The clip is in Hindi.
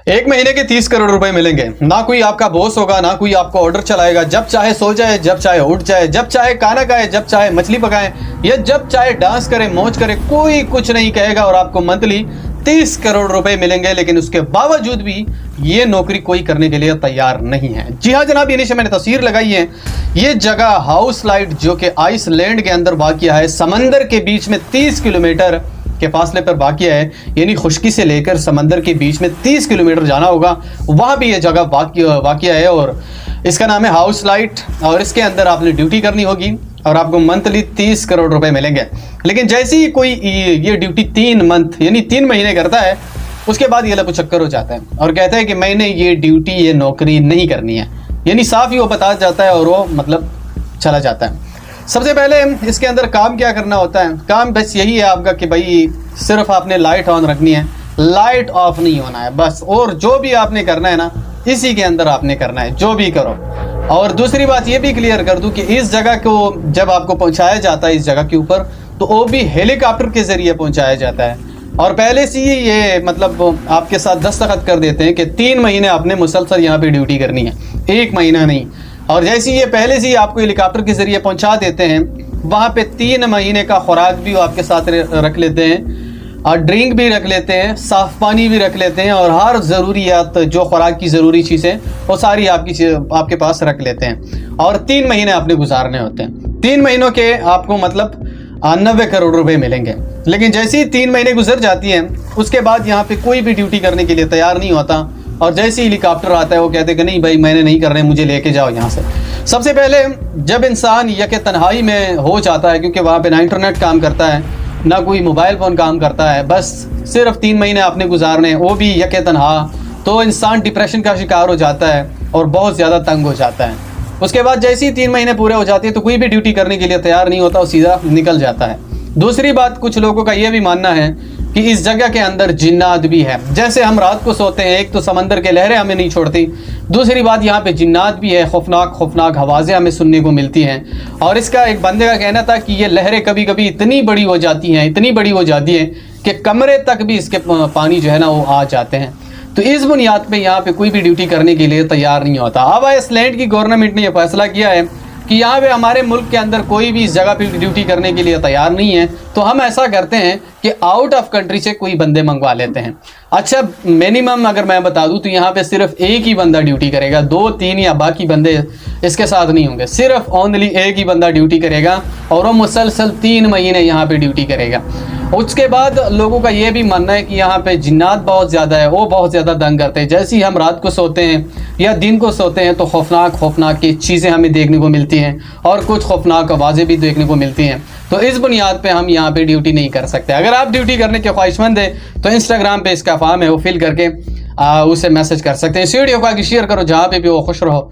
एक महीने के 30 करोड़ रुपए मिलेंगे। ना कोई आपका बॉस होगा, ना कोई आपको ऑर्डर चलाएगा। जब चाहे सो जाए, जब चाहे उठ जाए, जब चाहे खाना खाए, जब चाहे मछली पकाए, या जब चाहे डांस करे, मौज करे, कोई कुछ नहीं कहेगा और आपको मंथली 30 करोड़ रुपए मिलेंगे। लेकिन उसके बावजूद भी ये नौकरी कोई करने के लिए तैयार नहीं है। जी हाँ जनाब, ये नीचे मैंने तस्वीर लगाई है। ये जगह हाउस लाइट जो कि आइसलैंड के अंदर वाक़िया है, समंदर के बीच में 30 किलोमीटर के फासले पर वाक़िया है। यानी खुश्की से लेकर समंदर के बीच में 30 किलोमीटर जाना होगा, वहाँ भी ये जगह वाक़िया है। और इसका नाम है हाउस लाइट। और इसके अंदर आपने ड्यूटी करनी होगी और आपको मंथली 30 करोड़ रुपए मिलेंगे। लेकिन जैसे ही कोई ये ड्यूटी 3 मंथ यानी 3 महीने करता है, उसके बाद ये लपुचक्कर हो जाता है और कहता है कि मैंने ये ड्यूटी, ये नौकरी नहीं करनी है। यानी साफ ही वो बता जाता है और वो मतलब चला जाता है। सबसे पहले इसके अंदर काम क्या करना होता है? काम बस यही है आपका कि भाई सिर्फ आपने लाइट ऑन रखनी है, लाइट ऑफ नहीं होना है बस। और जो भी आपने करना है ना, इसी के अंदर आपने करना है, जो भी करो। और दूसरी बात ये भी क्लियर कर दूं कि इस जगह को जब आपको पहुंचाया जाता है इस जगह के ऊपर, तो वो भी हेलीकॉप्टर के जरिए पहुंचाया जाता है। और पहले से ही ये मतलब आपके साथ दस्तखत कर देते हैं कि 3 महीने आपने मुसलसल यहाँ पे ड्यूटी करनी है, 1 महीना नहीं। और जैसे ये पहले से ही आपको हेलीकॉप्टर के जरिए पहुंचा देते हैं, वहाँ पे 3 महीने का खुराक भी वो आपके साथ रख लेते हैं, और ड्रिंक भी रख लेते हैं, साफ़ पानी भी रख लेते हैं, और हर ज़रूरियात जो खुराक की ज़रूरी चीज़ें वो सारी आपके पास रख लेते हैं। और 3 महीने आपने गुजारने होते हैं। 3 महीनों के आपको मतलब 90 करोड़ रुपए मिलेंगे। लेकिन जैसे ही 3 महीने गुजर जाती हैं, उसके बाद यहाँ पे कोई भी ड्यूटी करने के लिए तैयार नहीं होता। और जैसे ही हेलीकॉप्टर आता है वो कहते हैं कि नहीं भाई मैंने नहीं कर रहे, मुझे लेके जाओ यहाँ से। सबसे पहले जब इंसान यके तन्हाई में हो जाता है, क्योंकि वहाँ पे ना इंटरनेट काम करता है, ना कोई मोबाइल फ़ोन काम करता है, बस सिर्फ 3 महीने आपने गुजारने हैं, वो भी यके तन्हा, तो इंसान डिप्रेशन का शिकार हो जाता है और बहुत ज़्यादा तंग हो जाता है। उसके बाद जैसे ही 3 महीने पूरे हो जाते हैं तो कोई भी ड्यूटी करने के लिए तैयार नहीं होता और सीधा निकल जाता है। दूसरी बात, कुछ लोगों का ये भी मानना है कि इस जगह के अंदर जिन्नात भी है। जैसे हम रात को सोते हैं, एक तो समंदर के लहरें हमें नहीं छोड़ती, दूसरी बात यहाँ पे जिन्नात भी है, खौफनाक आवाज़ें हमें सुनने को मिलती हैं। और इसका एक बंदे का कहना था कि ये लहरें कभी कभी इतनी बड़ी हो जाती हैं कि कमरे तक भी इसके पानी जो है ना वो आ जाते हैं। तो इस बुनियाद पे यहाँ पे कोई भी ड्यूटी करने के लिए तैयार नहीं होता। अब आइसलैंड की गवर्नमेंट ने यह फैसला किया है कि यहाँ पे हमारे मुल्क के अंदर कोई भी इस जगह पे ड्यूटी करने के लिए तैयार नहीं है, तो हम ऐसा करते हैं कि आउट ऑफ कंट्री से कोई बंदे मंगवा लेते हैं। अच्छा, मिनिमम अगर मैं बता दूं तो यहाँ पे सिर्फ एक ही बंदा ड्यूटी करेगा, 2-3 या बाकी बंदे इसके साथ नहीं होंगे। सिर्फ ओनली एक ही बंदा ड्यूटी करेगा और वो मुसलसल 3 महीने यहाँ पे ड्यूटी करेगा। उसके बाद लोगों का ये भी मानना है कि यहाँ पे जिन्नात बहुत ज़्यादा है, वो बहुत ज़्यादा तंग करते हैं। जैसे ही हम रात को सोते हैं या दिन को सोते हैं तो खौफनाक की चीज़ें हमें देखने को मिलती हैं और कुछ खौफनाक आवाज़ें भी देखने को मिलती हैं। तो इस बुनियाद पे हम यहाँ पे ड्यूटी नहीं कर सकते। अगर आप ड्यूटी करने के ख्वाहिशमंद हैं तो इंस्टाग्राम पे इसका फॉर्म है, वो फिल करके उसे मैसेज कर सकते हैं। इस वीडियो को आगे शेयर करो जहाँ पे भी वो खुश रहो।